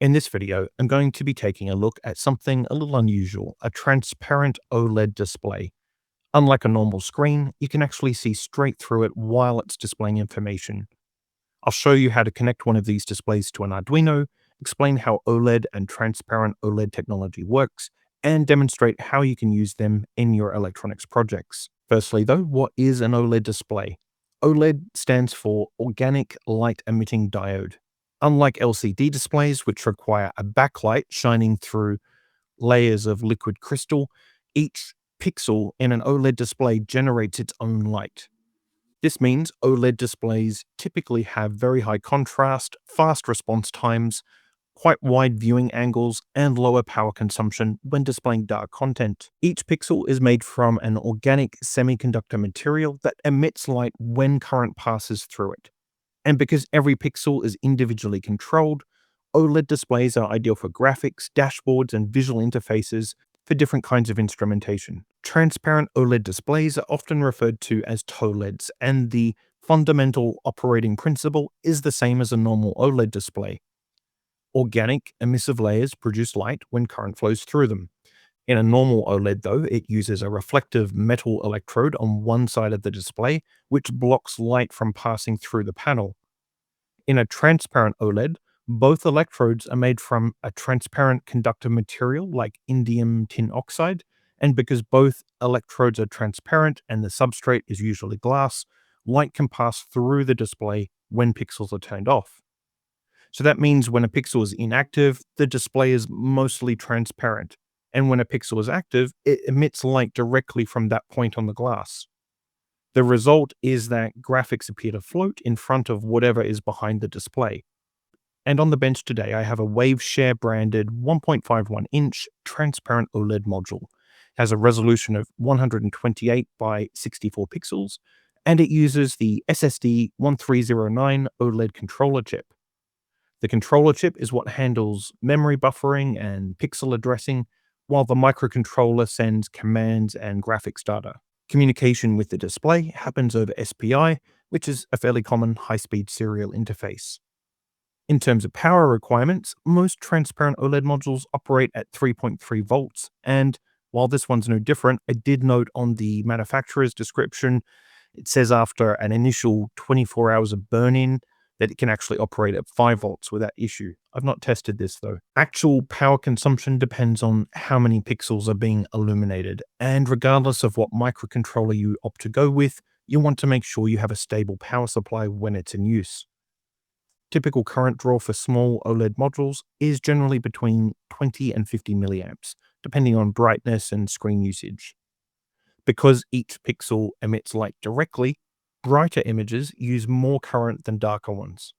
In this video, I'm going to be taking a look at something a little unusual, a transparent OLED display. Unlike a normal screen, you can actually see straight through it while it's displaying information. I'll show you how to connect one of these displays to an Arduino, explain how OLED and transparent OLED technology works, and demonstrate how you can use them in your electronics projects. Firstly though, what is an OLED display? OLED stands for Organic Light Emitting Diode. Unlike LCD displays, which require a backlight shining through layers of liquid crystal, each pixel in an OLED display generates its own light. This means OLED displays typically have very high contrast, fast response times, quite wide viewing angles, and lower power consumption when displaying dark content. Each pixel is made from an organic semiconductor material that emits light when current passes through it. And because every pixel is individually controlled, OLED displays are ideal for graphics, dashboards, and visual interfaces for different kinds of instrumentation. Transparent OLED displays are often referred to as TOLEDs, and the fundamental operating principle is the same as a normal OLED display. Organic emissive layers produce light when current flows through them. In a normal OLED, though, it uses a reflective metal electrode on one side of the display, which blocks light from passing through the panel. In a transparent OLED, both electrodes are made from a transparent conductive material like indium tin oxide, and because both electrodes are transparent and the substrate is usually glass, light can pass through the display when pixels are turned off. So that means when a pixel is inactive, the display is mostly transparent, and when a pixel is active, it emits light directly from that point on the glass. The result is that graphics appear to float in front of whatever is behind the display. And on the bench today, I have a Waveshare branded 1.51-inch transparent OLED module. It has a resolution of 128 by 64 pixels, and it uses the SSD 1309 OLED controller chip. The controller chip is what handles memory buffering and pixel addressing, while the microcontroller sends commands and graphics data. Communication with the display happens over SPI, which is a fairly common high-speed serial interface. In terms of power requirements, most transparent OLED modules operate at 3.3 volts, and while this one's no different, I did note on the manufacturer's description, it says after an initial 24 hours of burn-in, that it can actually operate at 5 volts without issue. I've not tested this though. Actual power consumption depends on how many pixels are being illuminated, and regardless of what microcontroller you opt to go with, you want to make sure you have a stable power supply when it's in use. Typical current draw for small OLED modules is generally between 20 and 50 milliamps, depending on brightness and screen usage. Because each pixel emits light directly, brighter images use more current than darker ones.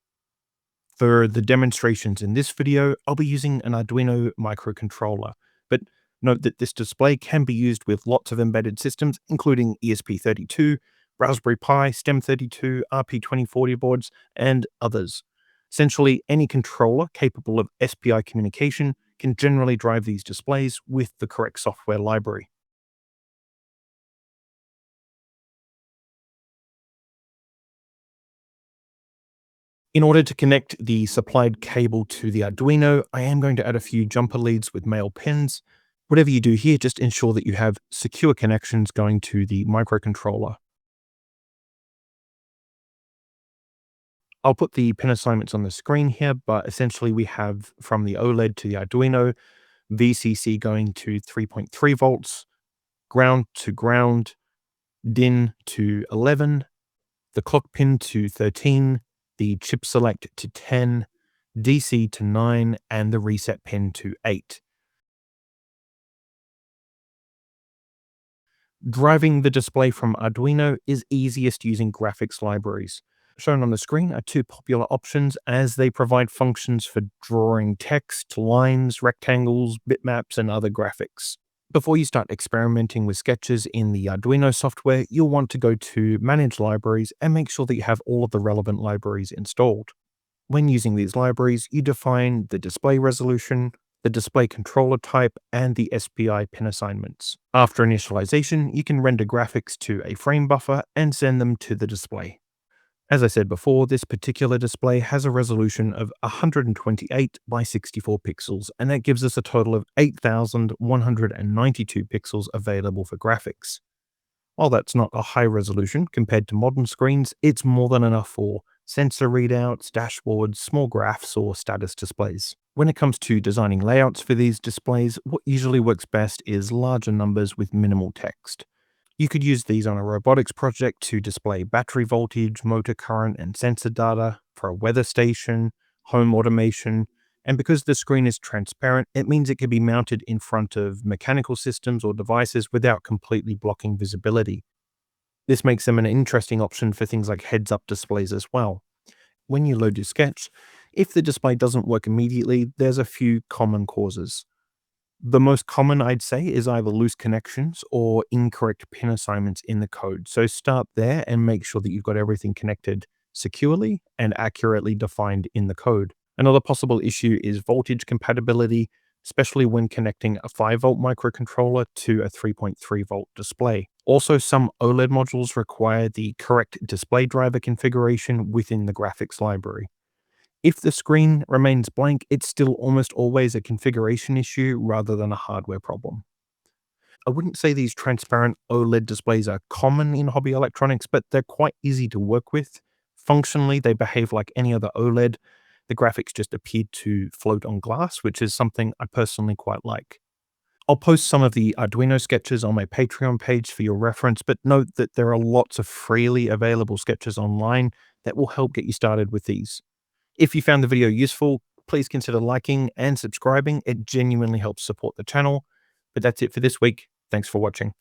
For the demonstrations in this video, I'll be using an Arduino microcontroller, but note that this display can be used with lots of embedded systems, including ESP32, Raspberry Pi, STEM32, RP2040 boards, and others. Essentially, any controller capable of SPI communication can generally drive these displays with the correct software library. In order to connect the supplied cable to the Arduino, I am going to add a few jumper leads with male pins. Whatever you do here, just ensure that you have secure connections going to the microcontroller. I'll put the pin assignments on the screen here, but essentially we have from the OLED to the Arduino, VCC going to 3.3 volts, ground to ground, DIN to 11, the clock pin to 13, the chip select to 10, DC to 9, and the reset pin to 8. Driving the display from Arduino is easiest using graphics libraries. Shown on the screen are two popular options as they provide functions for drawing text, lines, rectangles, bitmaps, and other graphics. Before you start experimenting with sketches in the Arduino software, you'll want to go to Manage Libraries and make sure that you have all of the relevant libraries installed. When using these libraries, you define the display resolution, the display controller type, and the SPI pin assignments. After initialization, you can render graphics to a frame buffer and send them to the display. As I said before, this particular display has a resolution of 128 by 64 pixels, and that gives us a total of 8,192 pixels available for graphics. While that's not a high resolution compared to modern screens, it's more than enough for sensor readouts, dashboards, small graphs, or status displays. When it comes to designing layouts for these displays, what usually works best is larger numbers with minimal text. You could use these on a robotics project to display battery voltage, motor current, and sensor data for a weather station, home automation, and because the screen is transparent, it means it can be mounted in front of mechanical systems or devices without completely blocking visibility. This makes them an interesting option for things like heads-up displays as well. When you load your sketch, if the display doesn't work immediately, there's a few common causes. The most common, I'd say, is either loose connections or incorrect pin assignments in the code. So start there and make sure that you've got everything connected securely and accurately defined in the code. Another possible issue is voltage compatibility, especially when connecting a 5-volt microcontroller to a 3.3-volt display. Also, some OLED modules require the correct display driver configuration within the graphics library. If the screen remains blank, it's still almost always a configuration issue rather than a hardware problem. I wouldn't say these transparent OLED displays are common in hobby electronics, but they're quite easy to work with. Functionally, they behave like any other OLED. The graphics just appear to float on glass, which is something I personally quite like. I'll post some of the Arduino sketches on my Patreon page for your reference, but note that there are lots of freely available sketches online that will help get you started with these. If you found the video useful, please consider liking and subscribing. It genuinely helps support the channel. But that's it for this week. Thanks for watching.